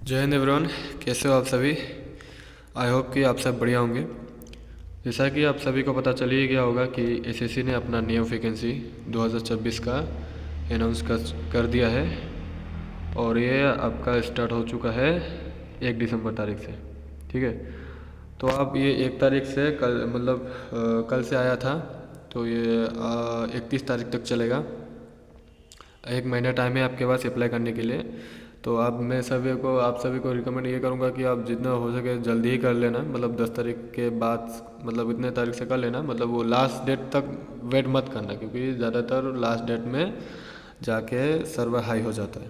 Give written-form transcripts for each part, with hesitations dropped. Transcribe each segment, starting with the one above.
जय हिंद एवरीवन। कैसे हो आप सभी? आई होप कि आप सब बढ़िया होंगे। जैसा कि आप सभी को पता चल ही गया होगा कि एसएससी ने अपना न्यू वैकेंसी 2026 का अनाउंस कर दिया है और ये आपका स्टार्ट हो चुका है 1 दिसंबर तारीख से। ठीक है, तो आप ये 1 तारीख से कल कल से आया था, तो ये 31 तारीख तक चलेगा। 1 महीना टाइम है आपके पास अप्लाई करने के लिए। तो अब मैं आप सभी को रिकमेंड ये करूँगा कि आप जितना हो सके जल्दी ही कर लेना, 10 तारीख के बाद, इतने तारीख से कर लेना। वो लास्ट डेट तक वेट मत करना, क्योंकि ज़्यादातर लास्ट डेट में जाके सर्वर हाई हो जाता है।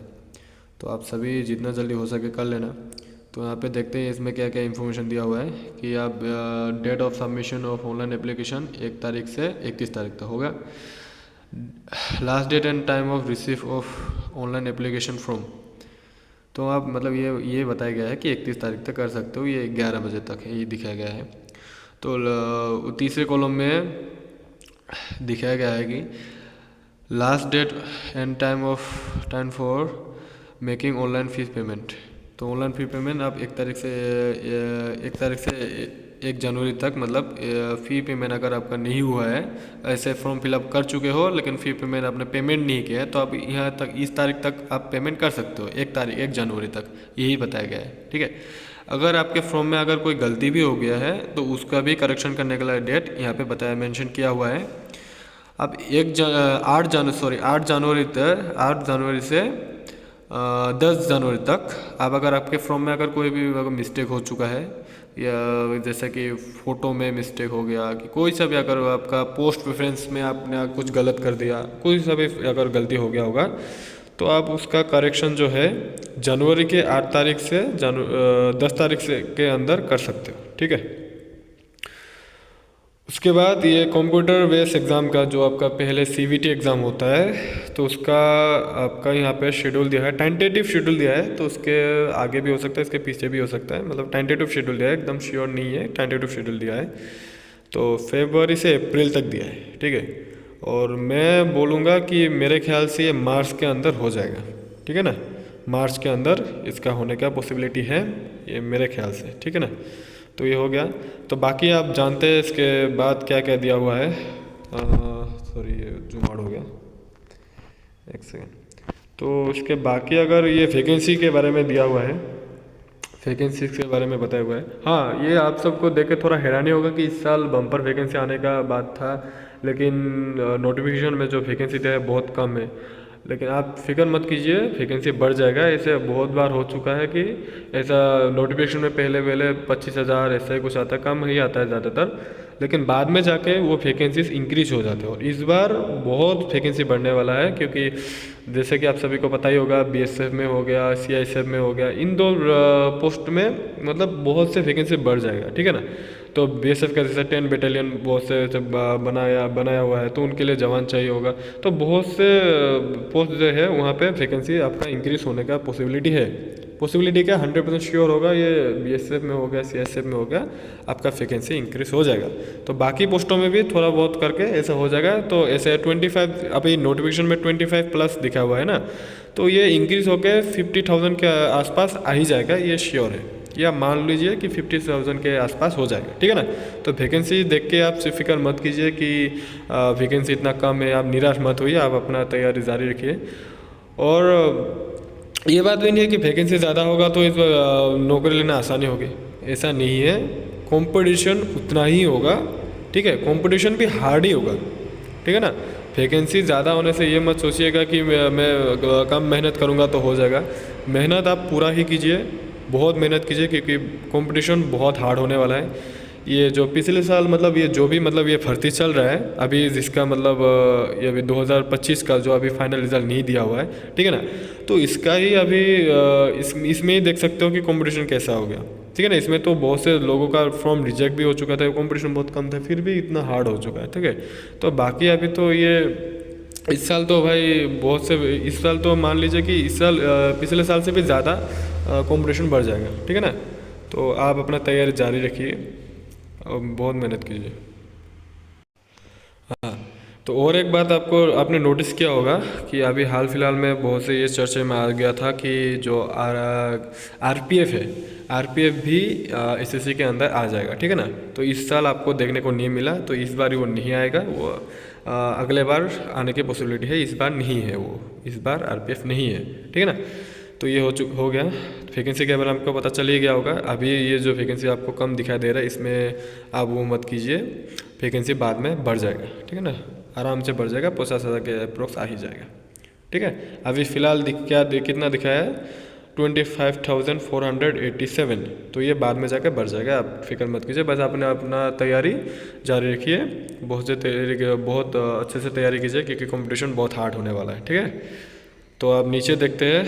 तो आप सभी जितना जल्दी हो सके कर लेना। तो यहाँ पे देखते हैं इसमें क्या क्या इन्फॉर्मेशन दिया हुआ है कि आप date of submission of online application 1 तारीख से 31 तारीख तक होगा। Last date and time of receive of online application from, तो आप ये बताया गया है कि 31 तारीख तक कर सकते हो, ये 11 बजे तक है, ये दिखाया गया है। तो तीसरे कॉलम में दिखाया गया है कि last date and time for making online fees payment. तो ऑनलाइन फी पेमेंट आप 1 जनवरी तक, फ़ी पेमेंट अगर आपका नहीं हुआ है, ऐसे फॉर्म फिलअप कर चुके हो लेकिन फ़ी पेमेंट आपने पेमेंट नहीं किया है, तो आप यहाँ तक इस तारीख तक आप पेमेंट कर सकते हो। 1 जनवरी तक यही बताया गया है। ठीक है, अगर आपके फॉर्म में अगर कोई गलती भी हो गया है तो उसका भी करेक्शन करने के लिए डेट यहाँ पे बताया मेंशन किया हुआ है। अब 8 जनवरी से 10 जनवरी तक आप अगर आपके फॉर्म में अगर कोई भी अगर मिस्टेक हो चुका है, या जैसे कि फ़ोटो में मिस्टेक हो गया, कि कोई सा भी अगर आपका पोस्ट प्रेफरेंस में आपने कुछ गलत कर दिया, कोई सा भी अगर गलती हो गया होगा, तो आप उसका करेक्शन जो है जनवरी के 8 तारीख से 10 तारीख से के अंदर कर सकते हो। ठीक है, उसके बाद ये कंप्यूटर बेस्ड एग्ज़ाम का जो आपका पहले सीवीटी एग्ज़ाम होता है, तो उसका आपका यहाँ पे शेड्यूल दिया है, टेंटेटिव शेड्यूल दिया है। तो उसके आगे भी हो सकता है, इसके पीछे भी हो सकता है, टेंटेटिव शेड्यूल दिया है, एकदम श्योर नहीं है, टेंटेटिव शेड्यूल दिया है। तो फरवरी से अप्रैल तक दिया है। ठीक है, और मैं बोलूँगा कि मेरे ख्याल से ये मार्च के अंदर हो जाएगा। ठीक है ना, मार्च के अंदर इसका होने का पॉसिबिलिटी है, ये मेरे ख्याल से। ठीक है ना, तो ये हो गया। तो बाकी आप जानते हैं इसके बाद क्या क्या दिया हुआ है। सॉरी, ये जूम आउट हो गया, एक सेकेंड। तो इसके बाकी अगर ये वैकेंसी के बारे में दिया हुआ है, वैकेंसी के बारे में बताया हुआ है। हाँ, ये आप सबको देख के थोड़ा हैरानी होगा कि इस साल बम्पर वैकेंसी आने का बात था, लेकिन नोटिफिकेशन में जो वैकेंसी दिया है बहुत कम है। लेकिन आप फिक्र मत कीजिए, वैकेंसी बढ़ जाएगा। ऐसे बहुत बार हो चुका है कि ऐसा नोटिफिकेशन में पहले पहले 25,000 ऐसा ही कुछ आता है, कम ही आता है ज़्यादातर, लेकिन बाद में जाके वो वैकेंसीज इंक्रीज हो जाते हैं। और इस बार बहुत वैकेंसी बढ़ने वाला है, क्योंकि जैसे कि आप सभी को पता ही होगा, बीएसएफ में हो गया, सीआईएसएफ में हो गया, इन दो पोस्ट में बहुत से वैकेंसी बढ़ जाएगा। ठीक है ना, तो बीएसएफ का जैसे 10 बटालियन बहुत से बनाया हुआ है, तो उनके लिए जवान चाहिए होगा। तो बहुत से पोस्ट जो है वहाँ पे वैकेंसी आपका इंक्रीज होने का पॉसिबिलिटी है। पॉसिबिलिटी क्या, 100% श्योर होगा, ये बीएसएफ में हो गया, सीएसएफ में हो गया, आपका वैकेंसी इंक्रीज हो जाएगा। तो बाकी पोस्टों में भी थोड़ा बहुत करके ऐसा हो जाएगा। तो ऐसे 25, अभी नोटिफिकेशन में 25+ दिखा हुआ है ना, तो ये इंक्रीज होकर 50,000 के आसपास आ ही जाएगा, ये श्योर है। या मान लीजिए कि 50,000 के आसपास हो जाएगा। ठीक है ना, तो वैकेंसी देख के आप फिक्र मत कीजिए कि वैकेंसी इतना कम है, आप निराश मत होइए, आप अपना तैयारी जारी रखिए। और ये बात भी नहीं है कि वैकेंसी ज़्यादा होगा तो इस नौकरी लेना आसानी होगी, ऐसा नहीं है। कंपटीशन उतना ही होगा। ठीक है, कंपटीशन भी हार्ड ही होगा। ठीक है ना, वैकेंसी ज़्यादा होने से ये मत सोचिएगा कि मैं कम मेहनत करूँगा तो हो जाएगा। मेहनत आप पूरा ही कीजिए, बहुत मेहनत कीजिए, क्योंकि कंपटीशन बहुत हार्ड होने वाला है। ये जो पिछले साल ये जो भी ये भर्ती चल रहा है अभी, जिसका ये अभी 2025 का जो अभी फाइनल रिजल्ट नहीं दिया हुआ है, ठीक है ना, तो इसका ही अभी इसमें ही देख सकते हो कि कंपटीशन कैसा हो गया। ठीक है ना, इसमें तो बहुत से लोगों का फॉर्म रिजेक्ट भी हो चुका था, कंपटीशन बहुत कम था, फिर भी इतना हार्ड हो चुका है। ठीक है, तो बाकी अभी तो ये इस साल तो भाई बहुत से, इस साल तो मान लीजिए कि इस साल पिछले साल से भी ज़्यादा कंपटीशन बढ़ जाएगा। ठीक है ना, तो आप अपना तैयारी जारी रखिए और बहुत मेहनत कीजिए। हाँ, तो और एक बात आपको आपने नोटिस किया होगा कि अभी हाल फिलहाल में बहुत से ये चर्चे में आ गया था कि जो आरपीएफ है, आरपीएफ भी एसएससी के अंदर आ जाएगा, ठीक है ना। तो इस साल आपको देखने को नहीं मिला, तो इस बार वो नहीं आएगा, वो अगले बार आने की पॉसिबिलिटी है, इस बार नहीं है, वो इस बार आरपीएफ नहीं है, ठीक है ना। तो ये हो गया। वैकेंसी के बारे में आपको पता चल ही गया होगा। अभी ये जो वैकेंसी आपको कम दिखाई दे रहा है, इसमें आप वो मत कीजिए, वैकेंसी बाद में बढ़ जाएगा, ठीक है ना, आराम से बढ़ जाएगा, 50,000 के अप्रोक्स आ ही जाएगा, ठीक है। अभी फ़िलहाल कितना दिखाया है, 25,487। तो ये बाद में जाकर बढ़ जाएगा, आप फिक्र मत कीजिए, बस आपने अपना तैयारी जारी रखिए, बहुत अच्छे से तैयारी कीजिए, क्योंकि कंपटीशन बहुत हार्ड होने वाला है, ठीक है। तो आप नीचे देखते हैं,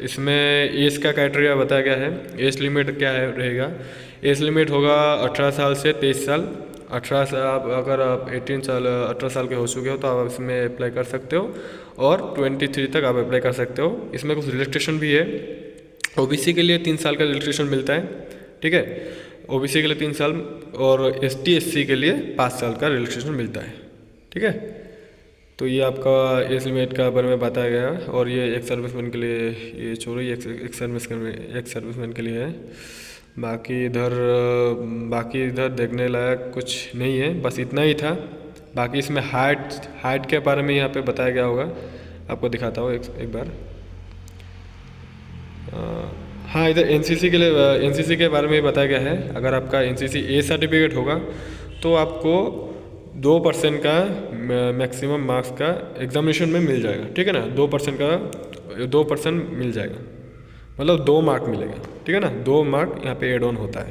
इसमें एज का क्राइटेरिया बताया गया है। एज लिमिट क्या है रहेगा, एज लिमिट होगा 18 साल से 23 साल। 18 साल अगर आप 18 साल के हो चुके हो तो आप इसमें अप्लाई कर सकते हो, और 23 तक आप अप्लाई कर सकते हो। इसमें कुछ रिलैक्सेशन भी है। ओबीसी के लिए 3 साल का रिलैक्सेशन मिलता है, ठीक है, ओबीसी के लिए 3 साल, और एसटी एससी के लिए 5 साल का रिलैक्सेशन मिलता है, ठीक है। तो ये आपका एज लिमिट का बारे में बताया गया, और ये एक सर्विसमैन के लिए, ये छोड़ो, ये एक सर्विसमैन के लिए है। बाकी इधर देखने लायक कुछ नहीं है, बस इतना ही था। बाकी इसमें हाइट के बारे में यहाँ पे बताया गया होगा, आपको दिखाता हूँ एक बार। हाँ, इधर एनसीसी के लिए, एनसीसी के बारे में बताया गया है। अगर आपका एनसीसी ए सर्टिफिकेट होगा तो आपको 2% का मैक्सिमम मार्क्स का एग्जामिनेशन में मिल जाएगा, ठीक है ना। 2% मिल जाएगा, मतलब 2 मार्क मिलेगा, ठीक है ना। 2 मार्क यहाँ पे एड ऑन होता है।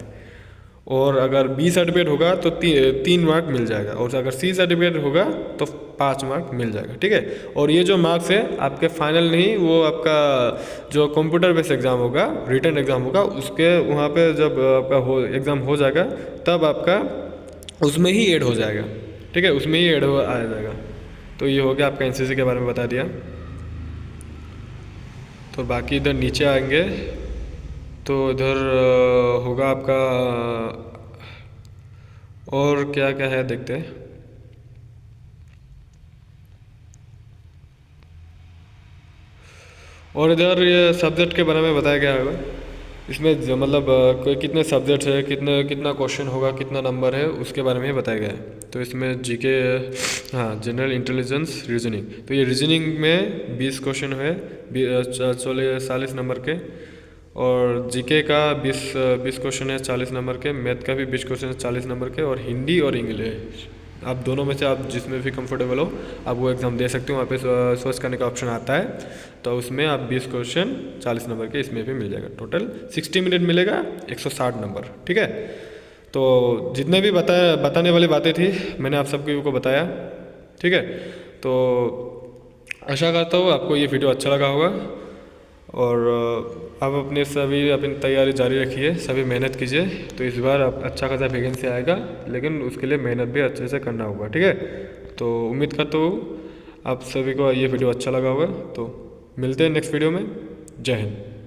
और अगर बी सर्टिफिकेट होगा तो 3 मार्क मिल जाएगा, और अगर सी सर्टिफिकेट होगा तो 5 मार्क मिल जाएगा, ठीक है। और ये जो मार्क्स है आपके फाइनल नहीं, वो आपका जो कंप्यूटर बेस्ड एग्ज़ाम होगा, रिटन एग्ज़ाम होगा, उसके वहाँ पे जब आपका एग्ज़ाम हो जाएगा तब आपका उसमें ही ऐड हो जाएगा, ठीक है, उसमें ही ऐड आ जाएगा। तो ये हो गया, आपका एनसीसी के बारे में बता दिया। तो बाकी इधर नीचे आएंगे तो इधर होगा आपका, और क्या क्या है देखते हैं। और इधर ये सब्जेक्ट के बारे में बताया गया होगा। इसमें मतलब कोई कितने सब्जेक्ट है, कितना क्वेश्चन होगा, कितना नंबर है, उसके बारे में ही बताया गया है। तो इसमें जीके, हाँ, जनरल इंटेलिजेंस, रीजनिंग। तो ये रीजनिंग में 20 क्वेश्चन है, 40 नंबर के, और जीके का 20 क्वेश्चन है 40 नंबर के, मैथ का भी 20 क्वेश्चन है 40 नंबर के, और हिंदी और इंग्लिश, आप दोनों में से आप जिसमें भी कंफर्टेबल हो आप वो एग्ज़ाम दे सकते हो। वहाँ पे सर्च करने का ऑप्शन आता है, तो उसमें आप 20 क्वेश्चन 40 नंबर के इसमें भी मिल जाएगा। टोटल 60 मिनट मिलेगा, 160 नंबर, ठीक है। तो जितने भी बताने वाली बातें थी मैंने आप सबको को बताया, ठीक है। तो आशा करता हूँ आपको ये वीडियो अच्छा लगा होगा, और आप अपनी तैयारी जारी रखिए, सभी मेहनत कीजिए। तो इस बार आप अच्छा खासा वैकेंसी आएगा, लेकिन उसके लिए मेहनत भी अच्छे से करना होगा, ठीक है। तो उम्मीद करता हूँ आप सभी को ये वीडियो अच्छा लगा होगा। तो मिलते हैं नेक्स्ट वीडियो में। जय हिंद।